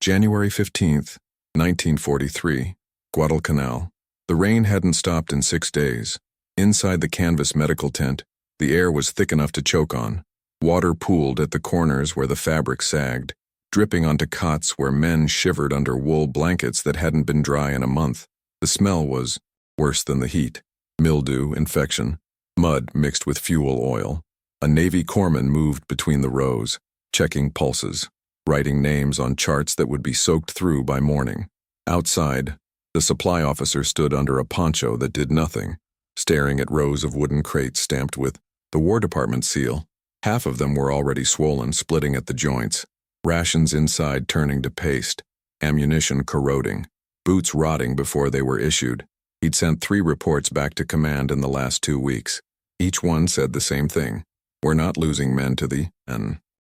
January 15th, 1943, Guadalcanal. The rain hadn't stopped in 6 days. Inside the canvas medical tent, the air was thick enough to choke on. Water pooled at the corners where the fabric sagged, dripping onto cots where men shivered under wool blankets that hadn't been dry in a month. The smell was worse than the heat. Mildew, infection, mud mixed with fuel oil. A Navy corpsman moved between the rows, checking pulses, writing names on charts that would be soaked through by morning. Outside, the supply officer stood under a poncho that did nothing, staring at rows of wooden crates stamped with the War Department seal. Half of them were already swollen, splitting at the joints, rations inside turning to paste, ammunition corroding, boots rotting before they were issued. He'd sent 3 reports back to command in the last 2 weeks. Each one said the same thing. We're not losing men to the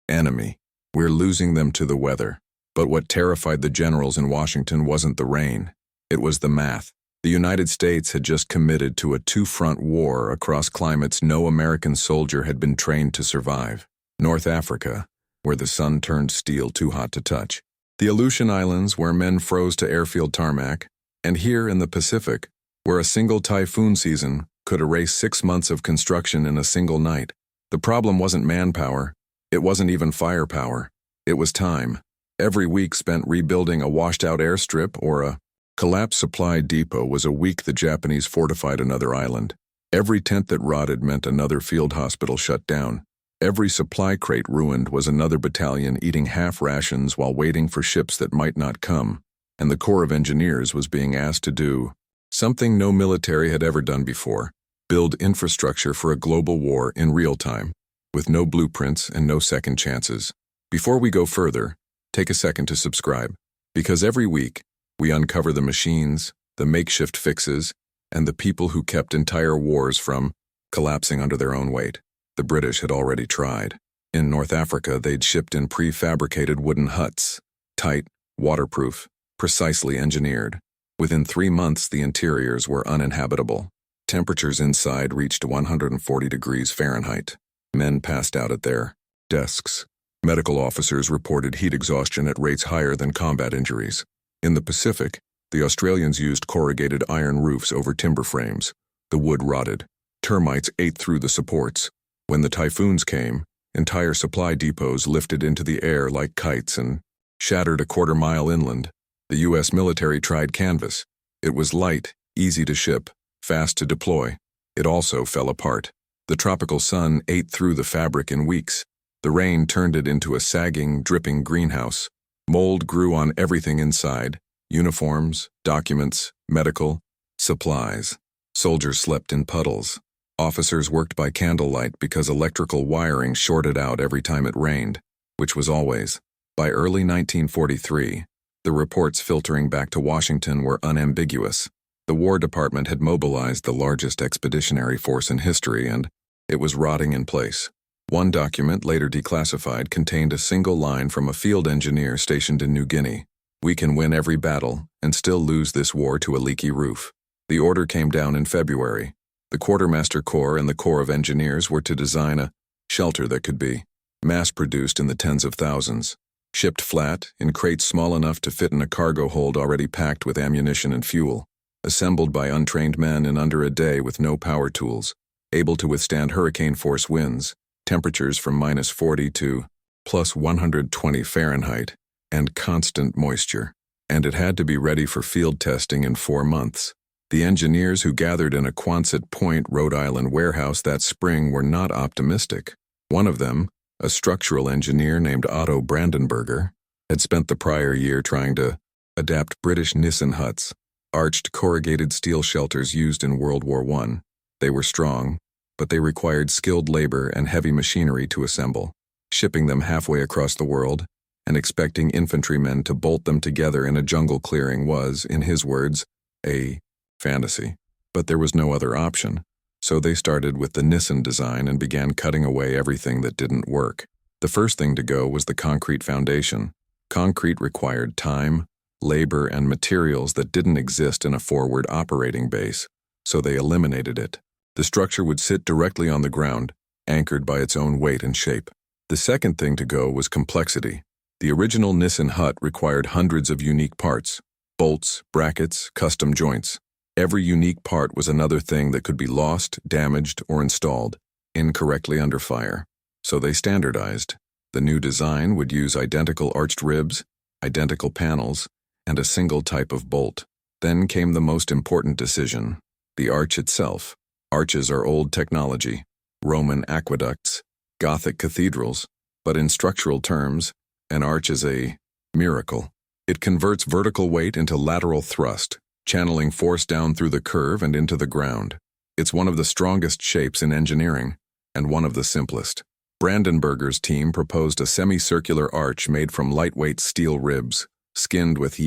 enemy. We're losing them to the weather. But what terrified the generals in Washington wasn't the rain. It was the math. The United States had just committed to a 2-front war across climates no American soldier had been trained to survive. North Africa, where the sun turned steel too hot to touch. The Aleutian Islands, where men froze to airfield tarmac. And here in the Pacific, where a single typhoon season could erase 6 months of construction in a single night. The problem wasn't manpower. It wasn't even firepower. It was time. Every week spent rebuilding a washed-out airstrip or a collapsed supply depot was a week the Japanese fortified another island. Every tent that rotted meant another field hospital shut down. Every supply crate ruined was another battalion eating half rations while waiting for ships that might not come. And the Corps of Engineers was being asked to do something no military had ever done before: build infrastructure for a global war in real time, with no blueprints and no second chances. Before we go further, take a second to subscribe, because every week, we uncover the machines, the makeshift fixes, and the people who kept entire wars from collapsing under their own weight. The British had already tried. In North Africa, they'd shipped in prefabricated wooden huts, tight, waterproof, precisely engineered. Within 3 months, the interiors were uninhabitable. Temperatures inside reached 140 degrees Fahrenheit. Men passed out at their desks. Medical officers reported heat exhaustion at rates higher than combat injuries. In the Pacific, the Australians used corrugated iron roofs over timber frames. The wood rotted. Termites ate through the supports. When the typhoons came, entire supply depots lifted into the air like kites and shattered a quarter-mile inland. The U.S. military tried canvas. It was light, easy to ship, fast to deploy. It also fell apart. The tropical sun ate through the fabric in weeks. The rain turned it into a sagging, dripping greenhouse. Mold grew on everything inside: uniforms, documents, medical, supplies. Soldiers slept in puddles. Officers worked by candlelight because electrical wiring shorted out every time it rained, which was always. By early 1943, the reports filtering back to Washington were unambiguous. The War Department had mobilized the largest expeditionary force in history, and it was rotting in place. One document, later declassified, contained a single line from a field engineer stationed in New Guinea. "We can win every battle and still lose this war to a leaky roof." The order came down in February. The Quartermaster Corps and the Corps of Engineers were to design a shelter that could be mass-produced in the tens of thousands, shipped flat, in crates small enough to fit in a cargo hold already packed with ammunition and fuel, assembled by untrained men in under a day with no power tools, able to withstand hurricane-force winds, temperatures from -40 to +120 Fahrenheit, and constant moisture. And it had to be ready for field testing in 4 months. The engineers who gathered in a Quonset Point, Rhode Island warehouse that spring were not optimistic. One of them, a structural engineer named Otto Brandenberger, had spent the prior year trying to adapt British Nissen huts, arched corrugated steel shelters used in World War I. They were strong, but they required skilled labor and heavy machinery to assemble. Shipping them halfway across the world and expecting infantrymen to bolt them together in a jungle clearing was, in his words, a fantasy. But there was no other option, so they started with the Nissen design and began cutting away everything that didn't work. The first thing to go was the concrete foundation. Concrete required time, labor, and materials that didn't exist in a forward operating base, so they eliminated it. The structure would sit directly on the ground, anchored by its own weight and shape. The second thing to go was complexity. The original Nissen hut required hundreds of unique parts: bolts, brackets, custom joints. Every unique part was another thing that could be lost, damaged, or installed incorrectly under fire. So they standardized. The new design would use identical arched ribs, identical panels, and a single type of bolt. Then came the most important decision: the arch itself. Arches are old technology, Roman aqueducts, Gothic cathedrals, but in structural terms, an arch is a miracle. It converts vertical weight into lateral thrust, channeling force down through the curve and into the ground. It's one of the strongest shapes in engineering, and one of the simplest. Brandenburger's team proposed a semicircular arch made from lightweight steel ribs, skinned with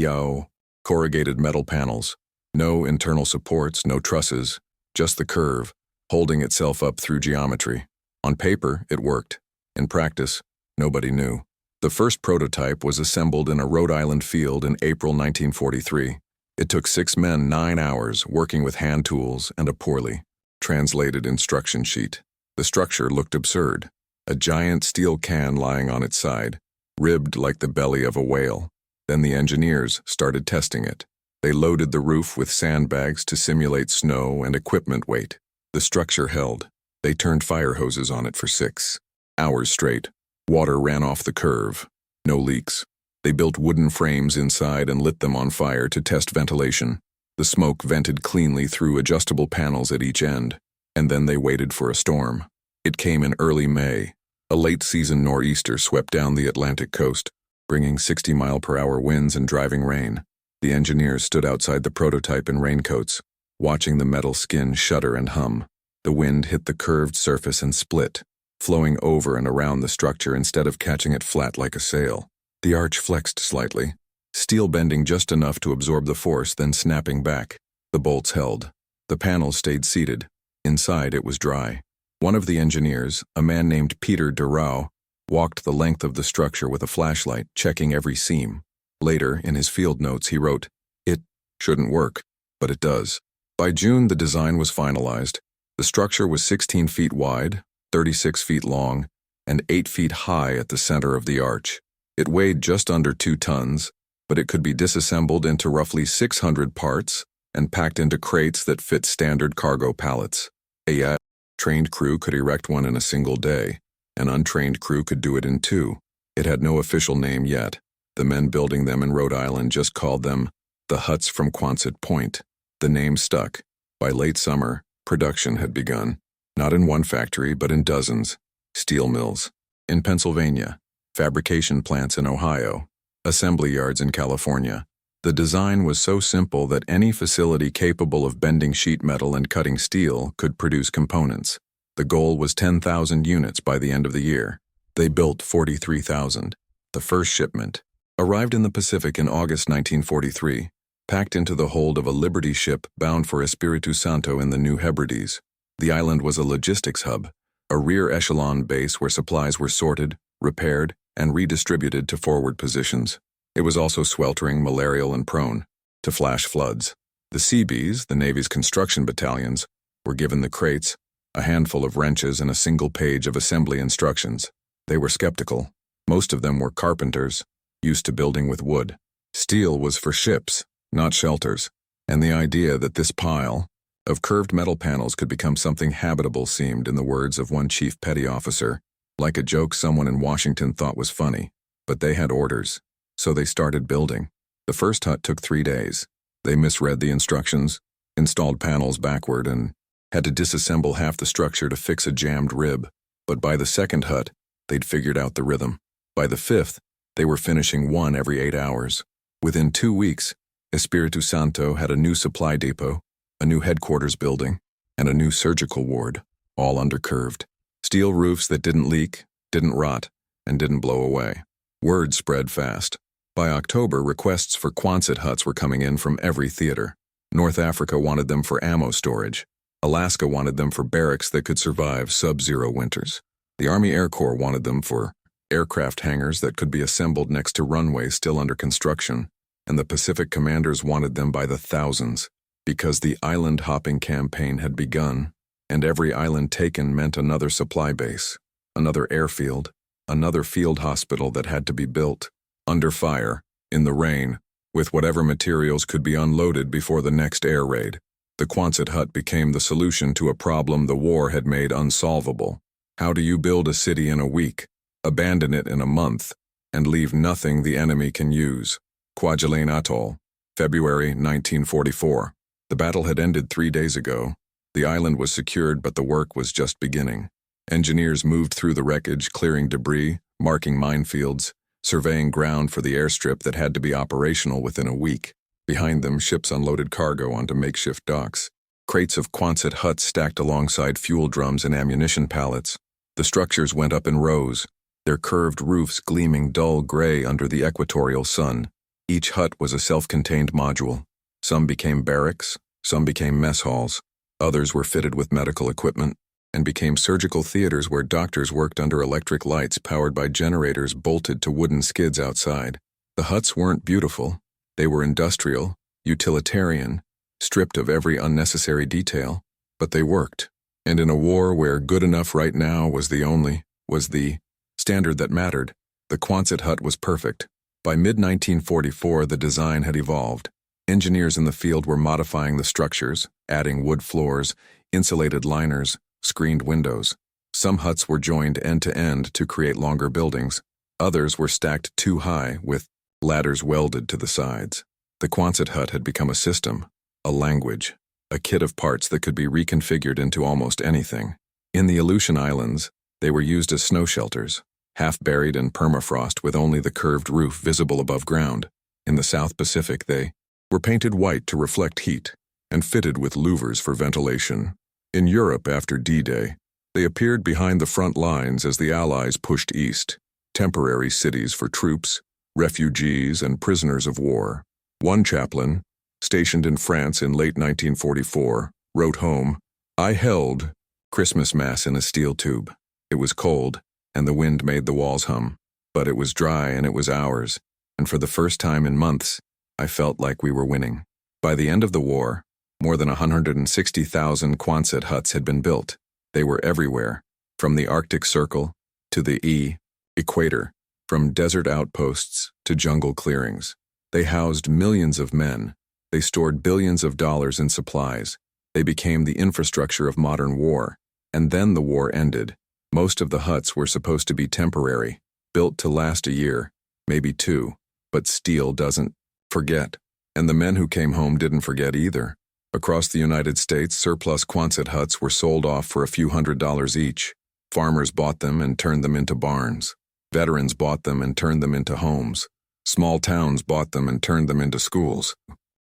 corrugated metal panels. No internal supports, no trusses, just the curve, holding itself up through geometry. On paper, it worked. In practice, nobody knew. The first prototype was assembled in a Rhode Island field in April 1943. It took 6 men 9 hours, working with hand tools and a poorly translated instruction sheet. The structure looked absurd. A giant steel can lying on its side, ribbed like the belly of a whale. Then the engineers started testing it. They loaded the roof with sandbags to simulate snow and equipment weight. The structure held. They turned fire hoses on it for 6 hours straight. Water ran off the curve. No leaks. They built wooden frames inside and lit them on fire to test ventilation. The smoke vented cleanly through adjustable panels at each end. And then they waited for a storm. It came in early May. A late-season nor'easter swept down the Atlantic coast, bringing 60-mile-per-hour winds and driving rain. The engineers stood outside the prototype in raincoats, watching the metal skin shudder and hum. The wind hit the curved surface and split, flowing over and around the structure instead of catching it flat like a sail. The arch flexed slightly, steel bending just enough to absorb the force, then snapping back. The bolts held. The panels stayed seated. Inside, it was dry. One of the engineers, a man named Peter de Rauw, walked the length of the structure with a flashlight, checking every seam. Later, in his field notes, he wrote, "It shouldn't work, but it does." By June, the design was finalized. The structure was 16 feet wide, 36 feet long, and 8 feet high at the center of the arch. It weighed just under 2 tons, but it could be disassembled into roughly 600 parts and packed into crates that fit standard cargo pallets. A trained crew could erect one in a single day. An untrained crew could do it in 2. It had no official name yet. The men building them in Rhode Island just called them the huts from Quonset Point. The name stuck. By late summer, production had begun. Not in one factory, but in dozens. Steel mills in Pennsylvania, fabrication plants in Ohio, assembly yards in California. The design was so simple that any facility capable of bending sheet metal and cutting steel could produce components. The goal was 10,000 units by the end of the year. They built 43,000. The first shipment arrived in the Pacific in August 1943, packed into the hold of a Liberty ship bound for Espiritu Santo in the New Hebrides. The island was a logistics hub, a rear echelon base where supplies were sorted, repaired, and redistributed to forward positions. It was also sweltering, malarial, and prone to flash floods. The Seabees, the Navy's construction battalions, were given the crates, a handful of wrenches, and a single page of assembly instructions. They were skeptical. Most of them were carpenters, used to building with wood. Steel was for ships, not shelters, and the idea that this pile of curved metal panels could become something habitable seemed, in the words of one chief petty officer, like a joke someone in Washington thought was funny. But they had orders, so they started building. The first hut took 3 days. They misread the instructions, installed panels backward, and had to disassemble half the structure to fix a jammed rib. But by the second hut, they'd figured out the rhythm. By the 5th, they were finishing one every 8 hours. Within 2 weeks, Espiritu Santo had a new supply depot, a new headquarters building, and a new surgical ward, all undercurved. Steel roofs that didn't leak, didn't rot, and didn't blow away. Word spread fast. By October, requests for Quonset huts were coming in from every theater. North Africa wanted them for ammo storage. Alaska wanted them for barracks that could survive sub-zero winters. The Army Air Corps wanted them for aircraft hangars that could be assembled next to runways still under construction. And the Pacific commanders wanted them by the thousands, because the island-hopping campaign had begun, and every island taken meant another supply base, another airfield, another field hospital that had to be built. under fire, in the rain, with whatever materials could be unloaded before the next air raid. The Quonset hut became the solution to a problem the war had made unsolvable. How do you build a city in a week, abandon it in a month, and leave nothing the enemy can use? Kwajalein Atoll, February 1944. The battle had ended 3 days ago. The island was secured, but the work was just beginning. Engineers moved through the wreckage, clearing debris, marking minefields, surveying ground for the airstrip that had to be operational within a week. Behind them, ships unloaded cargo onto makeshift docks. Crates of Quonset huts stacked alongside fuel drums and ammunition pallets. The structures went up in rows, their curved roofs gleaming dull gray under the equatorial sun. Each hut was a self-contained module. Some became barracks, some became mess halls. Others were fitted with medical equipment and became surgical theaters where doctors worked under electric lights powered by generators bolted to wooden skids outside. The huts weren't beautiful. They were industrial, utilitarian, stripped of every unnecessary detail, but they worked. And in a war where good enough right now was the standard that mattered, the Quonset hut was perfect. By mid-1944, the design had evolved. Engineers in the field were modifying the structures, adding wood floors, insulated liners, screened windows. Some huts were joined end to end to create longer buildings. Others were stacked too high, with ladders welded to the sides. The Quonset hut had become a system, a language, a kit of parts that could be reconfigured into almost anything. In the Aleutian Islands, they were used as snow shelters, half buried in permafrost with only the curved roof visible above ground. In the South Pacific, they were painted white to reflect heat and fitted with louvers for ventilation. In Europe after D-Day, they appeared behind the front lines as the Allies pushed east, temporary cities for troops, refugees, and prisoners of war. One chaplain, stationed in France in late 1944, wrote home, "I held Christmas Mass in a steel tube. It was cold, and the wind made the walls hum. But it was dry and it was ours, and for the first time in months, I felt like we were winning." By the end of the war, more than 160,000 Quonset huts had been built. They were everywhere, from the Arctic Circle to the equator, from desert outposts to jungle clearings. They housed millions of men. They stored billions of dollars in supplies. They became the infrastructure of modern war. And then the war ended. Most of the huts were supposed to be temporary, built to last a year, maybe two, but steel doesn't forget. And the men who came home didn't forget either. Across the United States, surplus Quonset huts were sold off for a few $100s each. Farmers bought them and turned them into barns. Veterans bought them and turned them into homes. Small towns bought them and turned them into schools,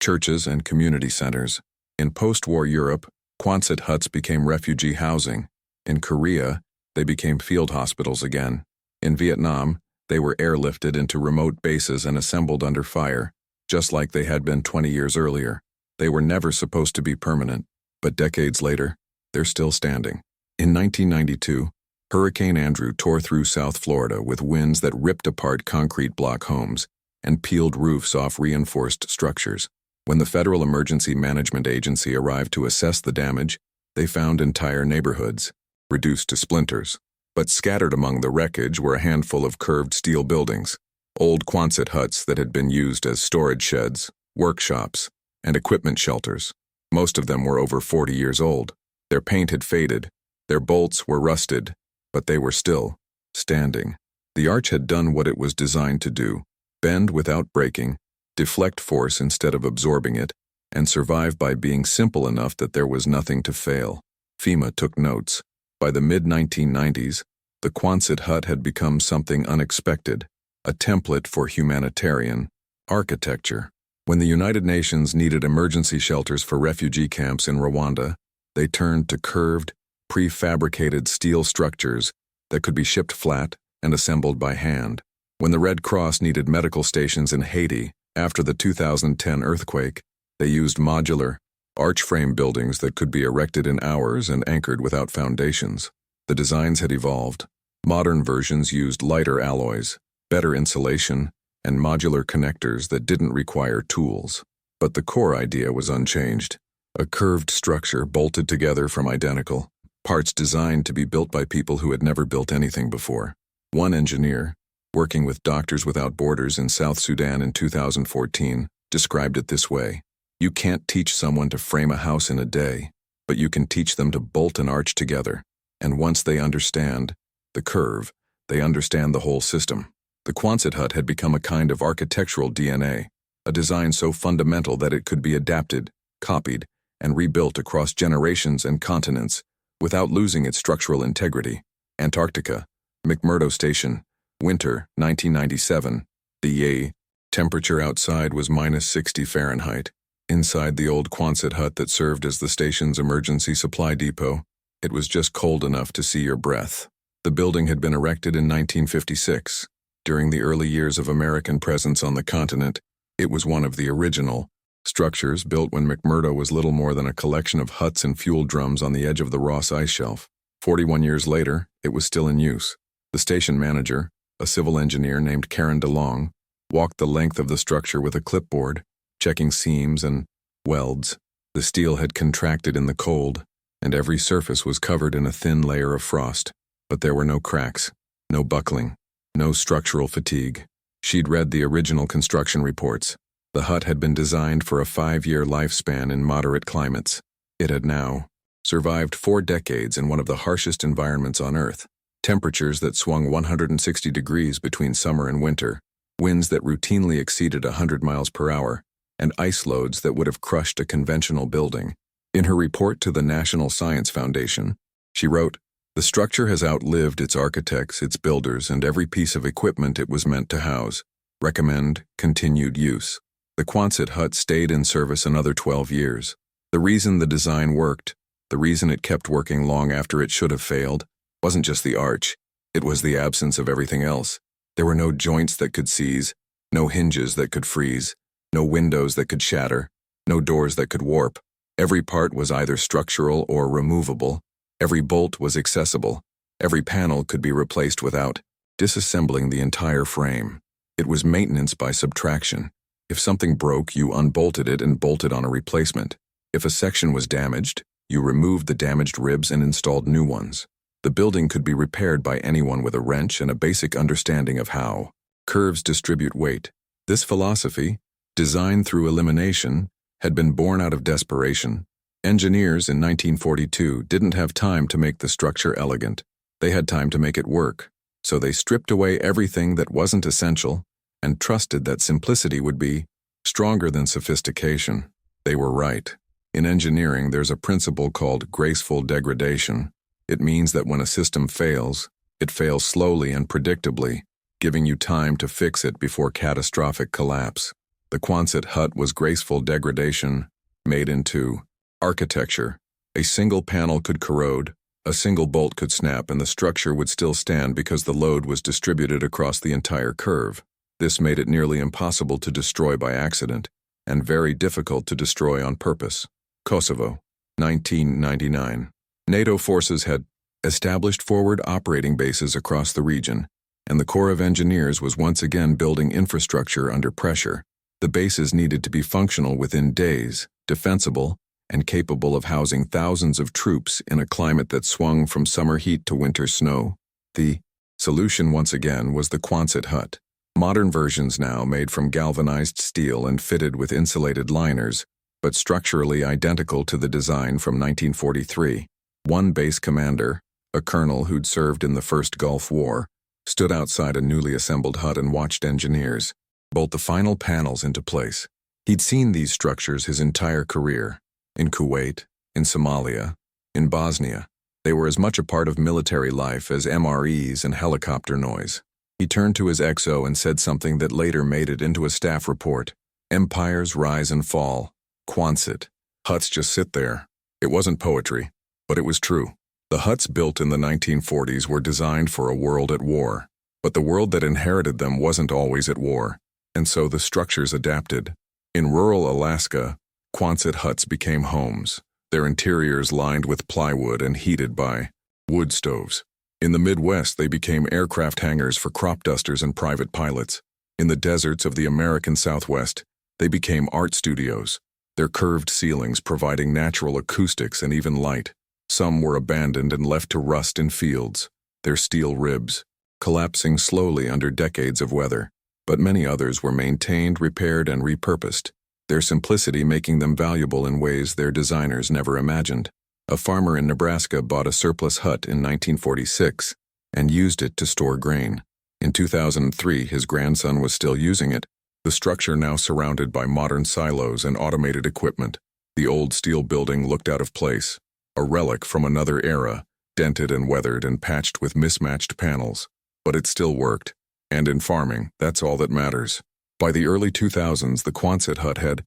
churches, and community centers. In post-war Europe, Quonset huts became refugee housing. In Korea, they became field hospitals again. In Vietnam, they were airlifted into remote bases and assembled under fire, just like they had been 20 years earlier. They were never supposed to be permanent, but decades later, they're still standing. In 1992, Hurricane Andrew tore through South Florida with winds that ripped apart concrete block homes and peeled roofs off reinforced structures. When the Federal Emergency Management Agency arrived to assess the damage, they found entire neighborhoods, reduced to splinters. But scattered among the wreckage were a handful of curved steel buildings, old Quonset huts that had been used as storage sheds, workshops, and equipment shelters. Most of them were over 40 years old. Their paint had faded, their bolts were rusted, but they were still standing. The arch had done what it was designed to do: bend without breaking, deflect force instead of absorbing it, and survive by being simple enough that there was nothing to fail. FEMA took notes. By the mid-1990s, the Quonset hut had become something unexpected, a template for humanitarian architecture. When the United Nations needed emergency shelters for refugee camps in Rwanda, they turned to curved, prefabricated steel structures that could be shipped flat and assembled by hand. When the Red Cross needed medical stations in Haiti after the 2010 earthquake, they used modular, arch-frame buildings that could be erected in hours and anchored without foundations. The designs had evolved. Modern versions used lighter alloys, better insulation, and modular connectors that didn't require tools. But the core idea was unchanged: a curved structure bolted together from identical parts designed to be built by people who had never built anything before. One engineer, working with Doctors Without Borders in South Sudan in 2014, described it this way: "You can't teach someone to frame a house in a day, but you can teach them to bolt an arch together. And once they understand the curve, they understand the whole system." The Quonset hut had become a kind of architectural DNA, a design so fundamental that it could be adapted, copied, and rebuilt across generations and continents without losing its structural integrity. Antarctica, McMurdo Station, winter 1997. The temperature outside was -60 Fahrenheit. Inside the old Quonset hut that served as the station's emergency supply depot, it was just cold enough to see your breath. The building had been erected in 1956. During the early years of American presence on the continent, it was one of the original structures built when McMurdo was little more than a collection of huts and fuel drums on the edge of the Ross Ice Shelf. 41 years later, it was still in use. The station manager, a civil engineer named Karen DeLong, walked the length of the structure with a clipboard, checking seams and welds. The steel had contracted in the cold, and every surface was covered in a thin layer of frost. But there were no cracks, no buckling, no structural fatigue. She'd read the original construction reports. The hut had been designed for a 5-year lifespan in moderate climates. It had now survived 4 decades in one of the harshest environments on Earth. Temperatures that swung 160 degrees between summer and winter, winds that routinely exceeded 100 miles per hour, and ice loads that would have crushed a conventional building. In her report to the National Science Foundation, she wrote, "The structure has outlived its architects, its builders, and every piece of equipment it was meant to house. Recommend continued use." The Quonset hut stayed in service another 12 years. The reason the design worked, the reason it kept working long after it should have failed, wasn't just the arch. It was the absence of everything else. There were no joints that could seize, no hinges that could freeze, no windows that could shatter, no doors that could warp. Every part was either structural or removable. Every bolt was accessible. Every panel could be replaced without disassembling the entire frame. It was maintenance by subtraction. If something broke, you unbolted it and bolted on a replacement. If a section was damaged, you removed the damaged ribs and installed new ones. The building could be repaired by anyone with a wrench and a basic understanding of how curves distribute weight. This philosophy, designed through elimination, had been born out of desperation. Engineers in 1942 didn't have time to make the structure elegant. They had time to make it work. So they stripped away everything that wasn't essential and trusted that simplicity would be stronger than sophistication. They were right. In engineering, there's a principle called graceful degradation. It means that when a system fails, it fails slowly and predictably, giving you time to fix it before catastrophic collapse. The Quonset hut was graceful degradation made into architecture. A single panel could corrode, a single bolt could snap, and the structure would still stand because the load was distributed across the entire curve. This made it nearly impossible to destroy by accident, and very difficult to destroy on purpose. Kosovo, 1999. NATO forces had established forward operating bases across the region, and the Corps of Engineers was once again building infrastructure under pressure. The bases needed to be functional within days, defensible, and capable of housing thousands of troops in a climate that swung from summer heat to winter snow. The solution, once again, was the Quonset hut. Modern versions now made from galvanized steel and fitted with insulated liners, but structurally identical to the design from 1943. One base commander, a colonel who'd served in the First Gulf War, stood outside a newly assembled hut and watched engineers bolt the final panels into place. He'd seen these structures his entire career. In Kuwait, in Somalia, in Bosnia. They were as much a part of military life as MREs and helicopter noise. He turned to his XO and said something that later made it into a staff report. Empires rise and fall. Quonset. Huts just sit there. It wasn't poetry, but it was true. The huts built in the 1940s were designed for a world at war. But the world that inherited them wasn't always at war, and so the structures adapted. In rural Alaska, Quonset huts became homes, their interiors lined with plywood and heated by wood stoves. In the Midwest, they became aircraft hangars for crop dusters and private pilots. In the deserts of the American Southwest, they became art studios, their curved ceilings providing natural acoustics and even light. Some were abandoned and left to rust in fields, their steel ribs collapsing slowly under decades of weather. But many others were maintained, repaired, and repurposed, their simplicity making them valuable in ways their designers never imagined. A farmer in Nebraska bought a surplus hut in 1946 and used it to store grain. In 2003, his grandson was still using it, the structure now surrounded by modern silos and automated equipment. The old steel building looked out of place, a relic from another era, dented and weathered and patched with mismatched panels. But it still worked, and in farming, that's all that matters. By the early 2000s, the Quonset hut had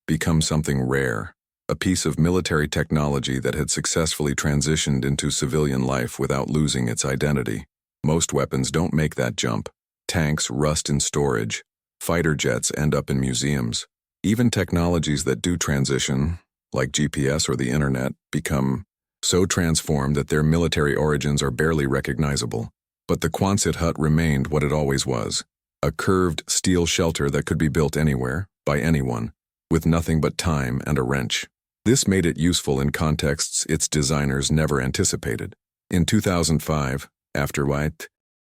become something rare, a piece of military technology that had successfully transitioned into civilian life without losing its identity. Most weapons don't make that jump. Tanks rust in storage. Fighter jets end up in museums. Even technologies that do transition, like GPS or the internet, become so transformed that their military origins are barely recognizable. But the Quonset hut remained what it always was, a curved steel shelter that could be built anywhere, by anyone, with nothing but time and a wrench. This made it useful in contexts its designers never anticipated. In 2005, after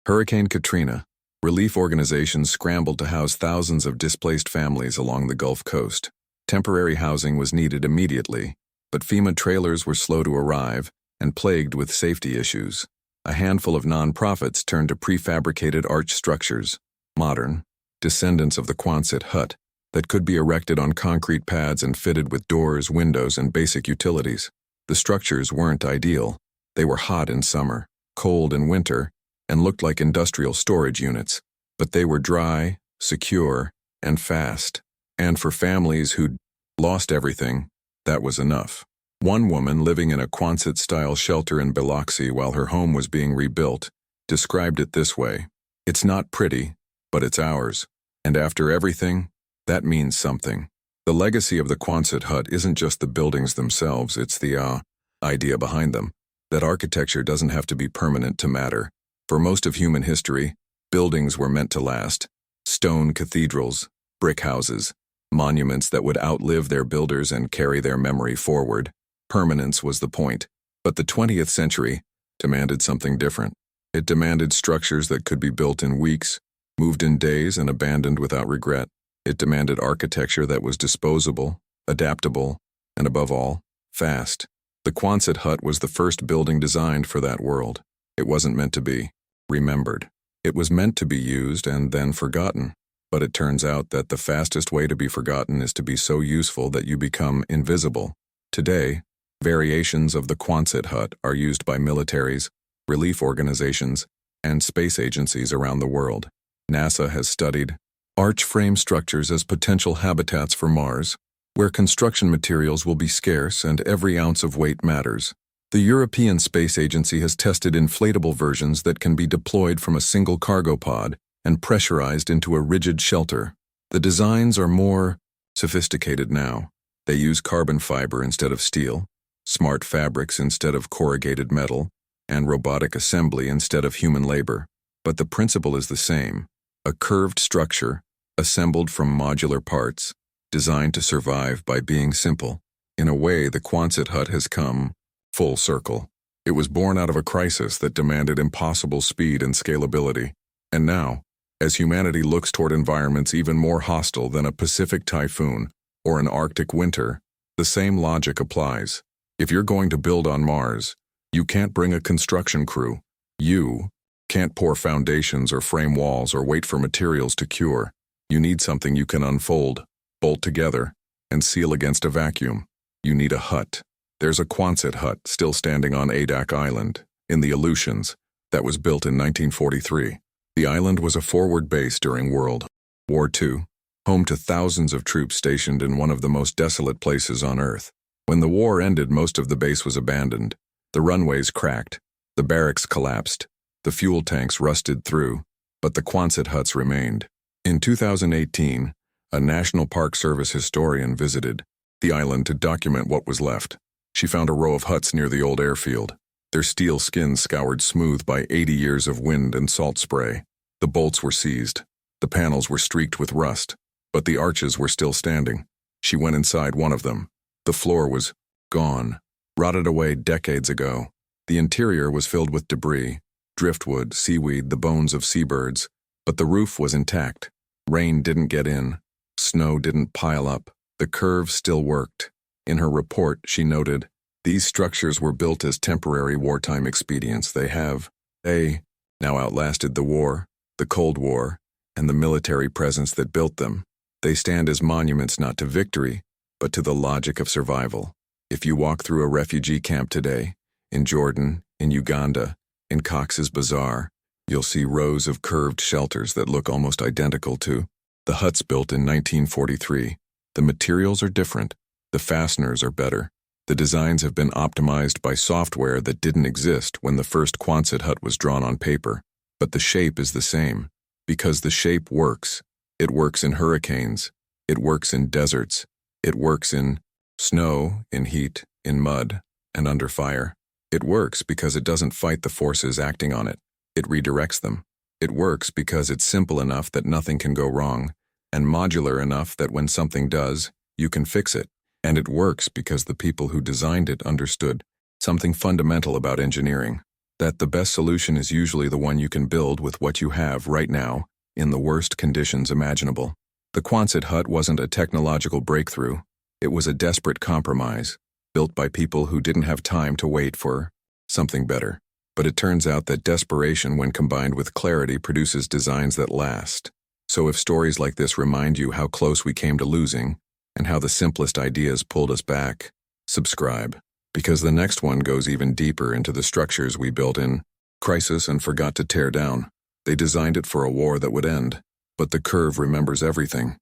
Hurricane Katrina, relief organizations scrambled to house thousands of displaced families along the Gulf Coast. Temporary housing was needed immediately, but FEMA trailers were slow to arrive and plagued with safety issues. A handful of nonprofits turned to prefabricated arch structures, modern, descendants of the Quonset hut, that could be erected on concrete pads and fitted with doors, windows, and basic utilities. The structures weren't ideal. They were hot in summer, cold in winter, and looked like industrial storage units. But they were dry, secure, and fast. And for families who'd lost everything, that was enough. One woman living in a Quonset-style shelter in Biloxi while her home was being rebuilt described it this way: "It's not pretty, but it's ours. And after everything, that means something." The legacy of the Quonset hut isn't just the buildings themselves, it's the idea behind them, that architecture doesn't have to be permanent to matter. For most of human history, buildings were meant to last. Stone cathedrals, brick houses, monuments that would outlive their builders and carry their memory forward. Permanence was the point. But the 20th century demanded something different. It demanded structures that could be built in weeks, moved in days, and abandoned without regret. It demanded architecture that was disposable, adaptable, and above all, fast. The Quonset hut was the first building designed for that world. It wasn't meant to be remembered. It was meant to be used and then forgotten. But it turns out that the fastest way to be forgotten is to be so useful that you become invisible. Today, variations of the Quonset hut are used by militaries, relief organizations, and space agencies around the world. NASA has studied arch frame structures as potential habitats for Mars, where construction materials will be scarce and every ounce of weight matters. The European Space Agency has tested inflatable versions that can be deployed from a single cargo pod and pressurized into a rigid shelter. The designs are more sophisticated now. They use carbon fiber instead of steel, smart fabrics instead of corrugated metal, and robotic assembly instead of human labor. But the principle is the same: a curved structure, assembled from modular parts, designed to survive by being simple. In a way, the Quonset hut has come full circle. It was born out of a crisis that demanded impossible speed and scalability. And now, as humanity looks toward environments even more hostile than a Pacific typhoon or an Arctic winter, the same logic applies. If you're going to build on Mars, you can't bring a construction crew. You can't pour foundations or frame walls or wait for materials to cure. You need something you can unfold, bolt together, and seal against a vacuum. You need a hut. There's a Quonset hut still standing on Adak Island, in the Aleutians, that was built in 1943. The island was a forward base during World War II, home to thousands of troops stationed in one of the most desolate places on Earth. When the war ended, most of the base was abandoned. The runways cracked, the barracks collapsed, the fuel tanks rusted through, but the Quonset huts remained. In 2018, a National Park Service historian visited the island to document what was left. She found a row of huts near the old airfield, their steel skins scoured smooth by 80 years of wind and salt spray. The bolts were seized. The panels were streaked with rust, but the arches were still standing. She went inside one of them. The floor was gone, rotted away decades ago. The interior was filled with debris, driftwood, seaweed, the bones of seabirds, but the roof was intact. Rain didn't get in. Snow didn't pile up. The curve still worked. In her report, she noted, "These structures were built as temporary wartime expedients. They now outlasted the war, the Cold War, and the military presence that built them. They stand as monuments not to victory, but to the logic of survival." If you walk through a refugee camp today, in Jordan, in Uganda, in Cox's Bazar, you'll see rows of curved shelters that look almost identical to the huts built in 1943. The materials are different. The fasteners are better. The designs have been optimized by software that didn't exist when the first Quonset hut was drawn on paper. But the shape is the same, because the shape works. It works in hurricanes. It works in deserts. It works in snow, in heat, in mud, and under fire. It works because it doesn't fight the forces acting on it. It redirects them. It works because it's simple enough that nothing can go wrong, and modular enough that when something does, you can fix it. And it works because the people who designed it understood something fundamental about engineering, that the best solution is usually the one you can build with what you have right now, in the worst conditions imaginable. The Quonset hut wasn't a technological breakthrough. It was a desperate compromise, built by people who didn't have time to wait for something better. But it turns out that desperation, when combined with clarity, produces designs that last. So if stories like this remind you how close we came to losing, and how the simplest ideas pulled us back, subscribe, because the next one goes even deeper into the structures we built in crisis and forgot to tear down. They designed it for a war that would end, but the curve remembers everything.